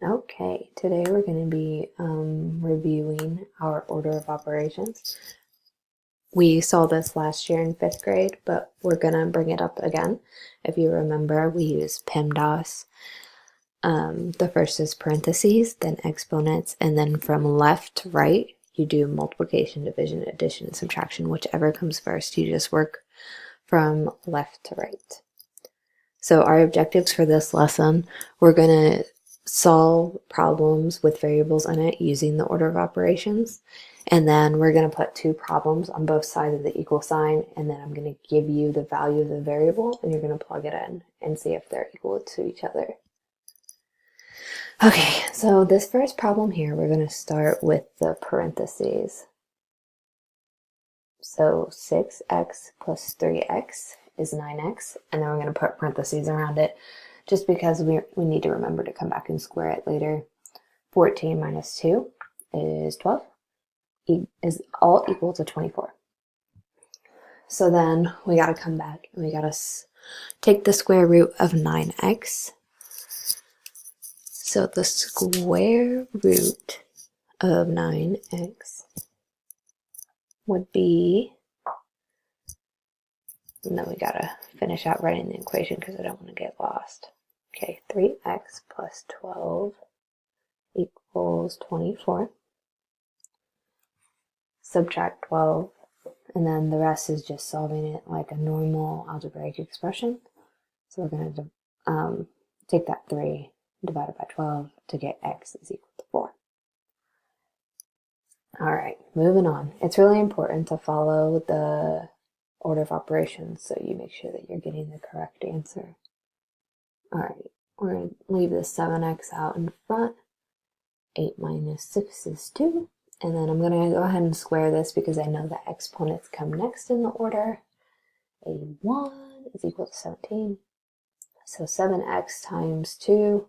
Okay, today we're going to be reviewing our order of operations. We saw this last year in 5th grade, but we're going to bring it up again. If you remember, we use PEMDAS. The first is parentheses, then exponents, and then from left to right, you do multiplication, division, addition, subtraction, whichever comes first. You just work from left to right. So our objectives for this lesson, we're going to solve problems with variables in it using the order of operations. And then we're going to put two problems on both sides of the equal sign. And then I'm going to give you the value of the variable and you're going to plug it in and see if they're equal to each other. Okay, so this first problem here, we're going to start with the parentheses. So 6x plus 3x is 9x, and then we're going to put parentheses around it just because we need to remember to come back and square it later. 14 minus 2 is 12, is all equal to 24. So then we got to come back and we got to take the square root of 9x. So the square root of 9x would be, and then we gotta finish out writing the equation because I don't want to get lost. Okay, 3x plus 12 equals 24. Subtract 12, and then the rest is just solving it like a normal algebraic expression. So we're going to take that 3 divided by 12 to get x is equal to 4. All right, moving on. It's really important to follow the order of operations so you make sure that you're getting the correct answer. All right, we're going to leave the 7x out in front. 8 minus 6 is 2. And then I'm going to go ahead and square this because I know the exponents come next in the order. 81 is equal to 17. So 7x times 2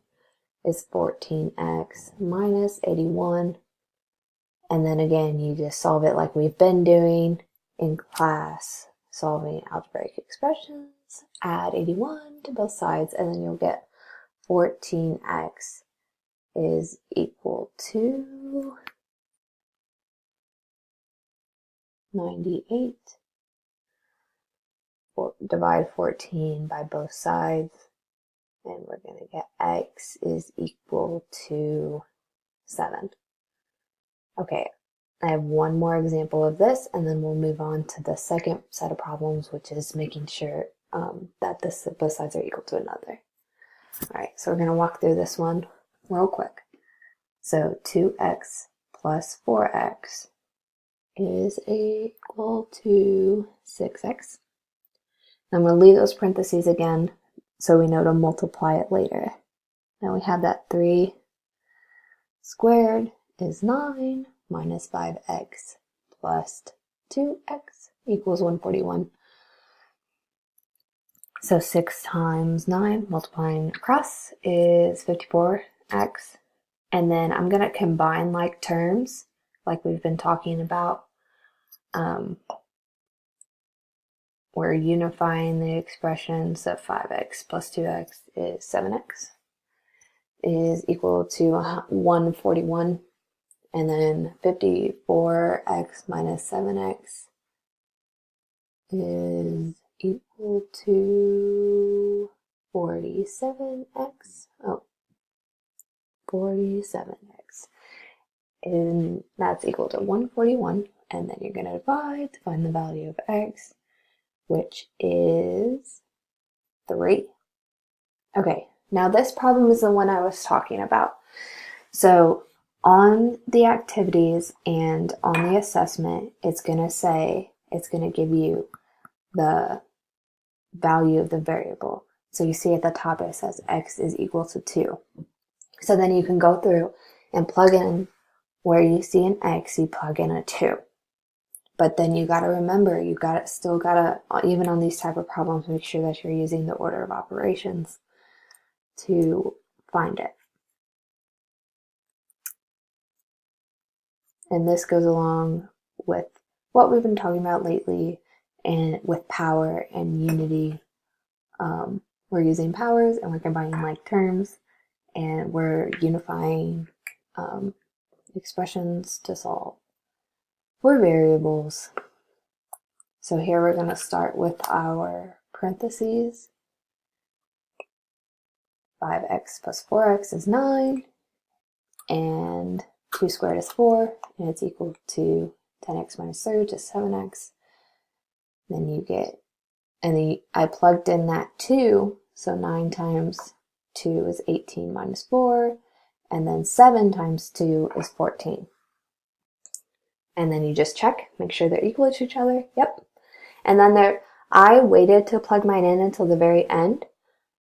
is 14x minus 81. And then again, you just solve it like we've been doing in class, solving algebraic expressions. Add 81 to both sides, and then you'll get 14x is equal to 98. Divide 14 by both sides, and we're going to get x is equal to 7. Okay, I have one more example of this, and then we'll move on to the second set of problems, which is making sure that both sides are equal to another. All right, so we're going to walk through this one real quick. So 2x plus 4x is equal to 6x. I'm going to leave those parentheses again so we know to multiply it later. Now we have that 3 squared is 9 minus 5x plus 2x equals 141. So 6 times 9 multiplying across is 54x. And then I'm going to combine like terms like we've been talking about. We're unifying the expression, so 5x plus 2x is 7x is equal to 141. And then 54x minus 7x is equal to 47x. Oh, 47x. And that's equal to 141. And then you're going to divide to find the value of x, which is 3. Okay, now this problem is the one I was talking about. So on the activities and on the assessment, it's going to give you the value of the variable. So you see at the top it says x is equal to 2. So then you can go through and plug in where you see an x, you plug in a 2. But then you got to remember, still got to, even on these type of problems, make sure that you're using the order of operations to find it. And this goes along with what we've been talking about lately and with power and unity. We're using powers and we're combining like terms. and we're unifying expressions to solve for variables. So here we're going to start with our parentheses. 5x plus 4x is 9, and 2 squared is 4, and it's equal to 10x minus 3, which is 7x. Then you get, and I plugged in that 2, so 9 times 2 is 18 minus 4, and then 7 times 2 is 14. And then you just check, make sure they're equal to each other. Yep. And then I waited to plug mine in until the very end,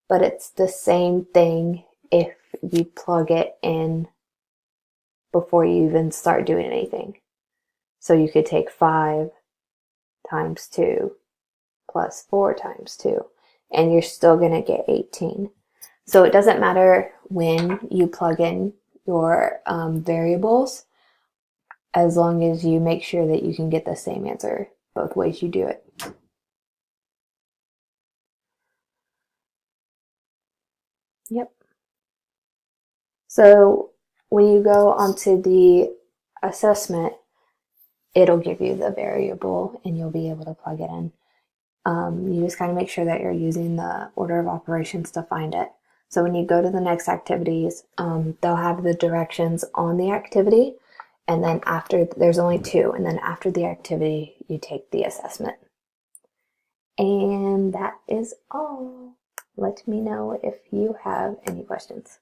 but it's the same thing if you plug it in before you even start doing anything. So you could take 5 times 2 plus 4 times 2, and you're still going to get 18. So it doesn't matter when you plug in your variables, as long as you make sure that you can get the same answer both ways you do it. Yep. So when you go onto the assessment, it'll give you the variable and you'll be able to plug it in. You just kind of make sure that you're using the order of operations to find it. So when you go to the next activities, they'll have the directions on the activity, and then after, there's only 2, and then after the activity, you take the assessment. And that is all. Let me know if you have any questions.